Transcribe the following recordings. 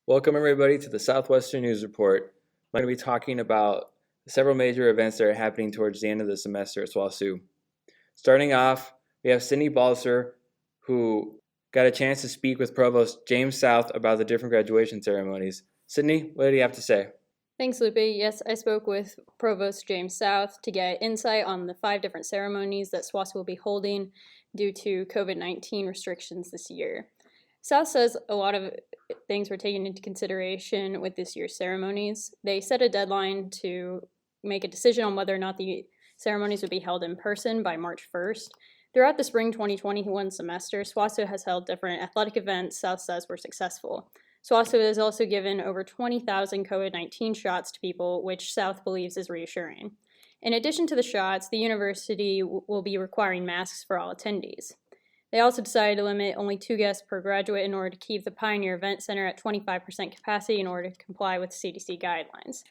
Welcome everybody to the Southwestern News Report. I'm going to be talking about several major events that are happening towards the end of the semester at SWOSU. Starting off, we have Sydney Balser, who got a chance to speak with Provost James South about the different graduation ceremonies. Sydney, what did he have to say? Thanks, Lupe. Yes, I spoke with Provost James South to get insight on the 5 different ceremonies that SWOSU will be holding due to COVID-19 restrictions this year. South says a lot of things were taken into consideration with this year's ceremonies. They set a deadline to make a decision on whether or not the ceremonies would be held in person by March 1st. Throughout the spring 2021 semester, SWOSU has held different athletic events South says were successful. SWOSU has also given over 20,000 COVID-19 shots to people, which South believes is reassuring. In addition to the shots, the university will be requiring masks for all attendees. They also decided to limit only 2 guests per graduate in order to keep the Pioneer Event Center at 25% capacity in order to comply with CDC guidelines.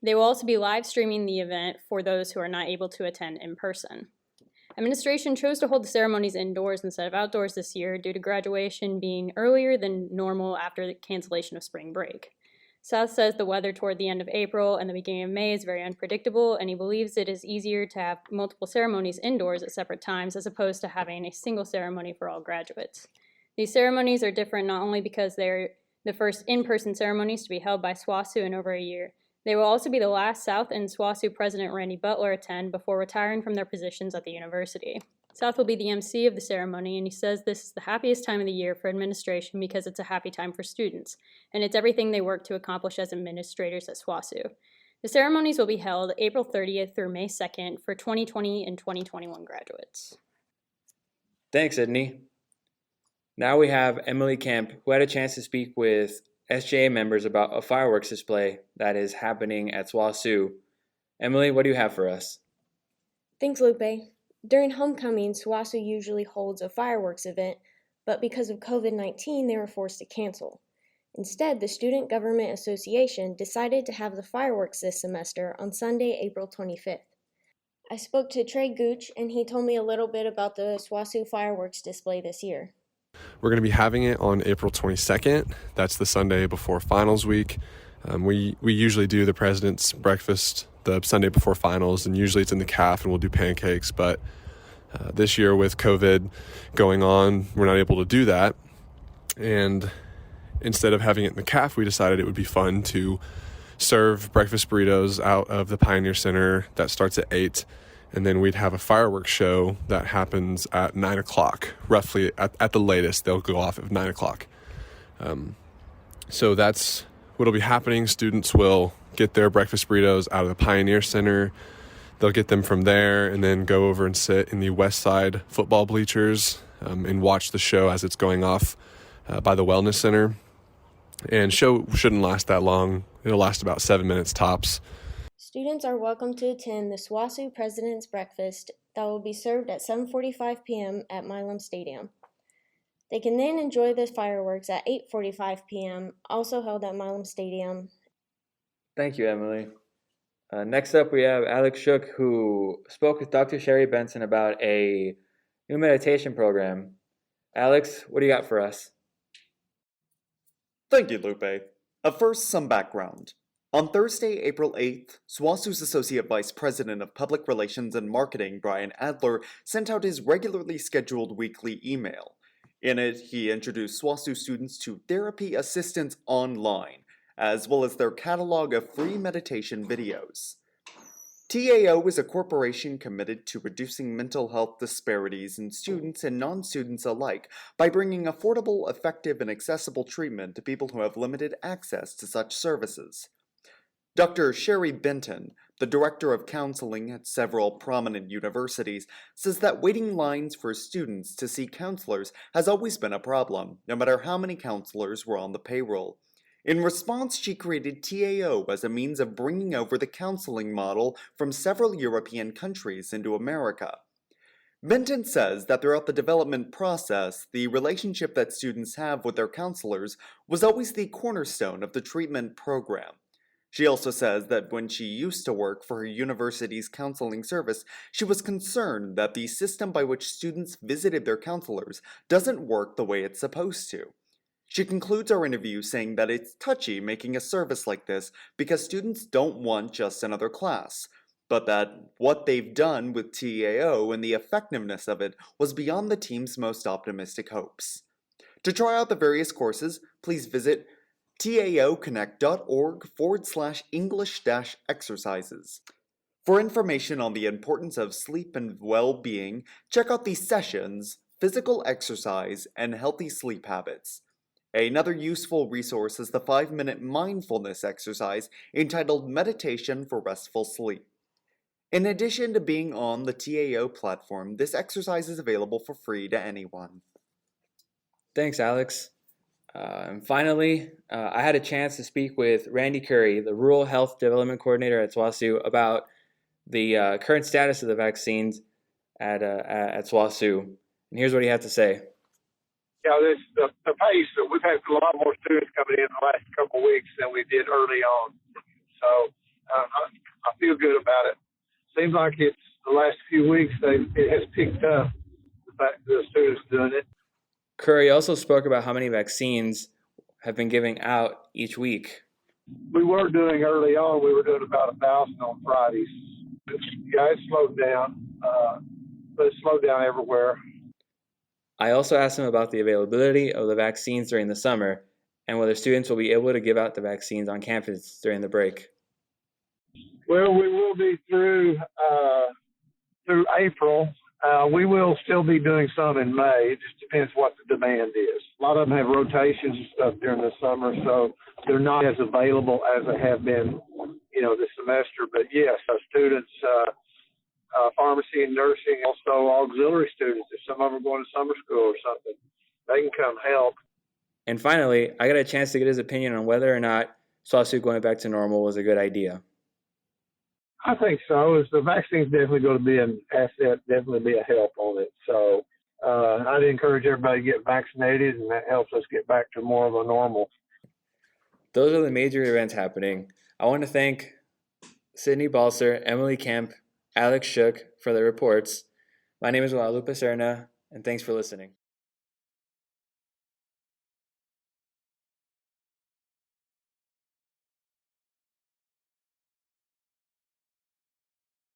They will also be live streaming the event for those who are not able to attend in person. Administration chose to hold the ceremonies indoors instead of outdoors this year due to graduation being earlier than normal after the cancellation of spring break. South says the weather toward the end of April and the beginning of May is very unpredictable, and he believes it is easier to have multiple ceremonies indoors at separate times as opposed to having a single ceremony for all graduates. These ceremonies are different not only because they're the first in-person ceremonies to be held by SWOSU in over a year. They will also be the last South and SWOSU President Randy Butler attend before retiring from their positions at the university. South will be the MC of the ceremony, and he says this is the happiest time of the year for administration because it's a happy time for students, and it's everything they work to accomplish as administrators at SWOSU. The ceremonies will be held April 30th through May 2nd for 2020 and 2021 graduates. Thanks, Sydney. Now we have Emily Kemp, who had a chance to speak with SJA members about a fireworks display that is happening at SWOSU. Emily, what do you have for us? Thanks, Lupe. During homecoming, SWOSU usually holds a fireworks event, but because of COVID-19, they were forced to cancel. Instead, the Student Government Association decided to have the fireworks this semester on Sunday, April 25th. I spoke to Trey Gooch, and he told me a little bit about the SWOSU fireworks display this year. We're going to be having it on April 22nd. That's the Sunday before finals week. We usually do the President's Breakfast the Sunday before finals, and usually it's in the CAF and we'll do pancakes. But this year with COVID going on, we're not able to do that. And instead of having it in the CAF, we decided it would be fun to serve breakfast burritos out of the Pioneer Center. That starts at 8. And then we'd have a fireworks show that happens at 9 o'clock, roughly at the latest. They'll go off at 9 o'clock. So that's what'll be happening. Students will get their breakfast burritos out of the Pioneer Center. They'll get them from there and then go over and sit in the West Side football bleachers and watch the show as it's going off by the Wellness Center. And show shouldn't last that long. It'll last about 7 minutes tops. Students are welcome to attend the SWOSU President's Breakfast that will be served at 7:45 p.m. at Milam Stadium. They can then enjoy the fireworks at 8:45 p.m., also held at Milam Stadium. Thank you, Emily. Next up, we have Alex Shook, who spoke with Dr. Sherry Benson about a new meditation program. Alex, what do you got for us? Thank you, Lupe. First, some background. On Thursday, April 8th, SWOSU's Associate Vice President of Public Relations and Marketing, Brian Adler, sent out his regularly scheduled weekly email. In it, he introduced SWOSU students to Therapy Assistance Online, as well as their catalog of free meditation videos. TAO is a corporation committed to reducing mental health disparities in students and non-students alike by bringing affordable, effective, and accessible treatment to people who have limited access to such services. Dr. Sherry Benton, the director of counseling at several prominent universities, says that waiting lines for students to see counselors has always been a problem, no matter how many counselors were on the payroll. In response, she created TAO as a means of bringing over the counseling model from several European countries into America. Benton says that throughout the development process, the relationship that students have with their counselors was always the cornerstone of the treatment program. She also says that when she used to work for her university's counseling service, she was concerned that the system by which students visited their counselors doesn't work the way it's supposed to. She concludes our interview saying that it's touchy making a service like this because students don't want just another class, but that what they've done with TAO and the effectiveness of it was beyond the team's most optimistic hopes. To try out the various courses, please visit taoconnect.org/English-exercises. For information on the importance of sleep and well-being, check out the sessions, physical exercise, and healthy sleep habits. Another useful resource is the 5-minute mindfulness exercise entitled Meditation for Restful Sleep. In addition to being on the TAO platform, this exercise is available for free to anyone. Thanks, Alex. And finally, I had a chance to speak with Randy Curry, the Rural Health Development Coordinator at SWOSU, about the current status of the vaccines at SWOSU. And here's what he had to say. Yeah, the pace, we've had a lot more students coming in the last couple of weeks than we did early on. So I feel good about it. Seems like it's the last few weeks it has picked up, the fact that the students doing it. Curry also spoke about how many vaccines have been giving out each week. We were doing early on, we were doing about 1,000 on Fridays. Yeah, it slowed down, but it slowed down everywhere. I also asked him about the availability of the vaccines during the summer and whether students will be able to give out the vaccines on campus during the break. Well, we will be through April. We will still be doing some in May. It just depends what the demand is. A lot of them have rotations and stuff during the summer, so they're not as available as they have been, this semester. But yes, students, pharmacy and nursing, also auxiliary students, if some of them are going to summer school or something, they can come help. And finally, I got a chance to get his opinion on whether or not SWOSU going back to normal was a good idea. I think so. The vaccine's definitely going to be an asset, definitely be a help on it. So I'd encourage everybody to get vaccinated, and that helps us get back to more of a normal. Those are the major events happening. I want to thank Sydney Balser, Emily Kemp, Alex Shook for their reports. My name is Guadalupe Serna, and thanks for listening.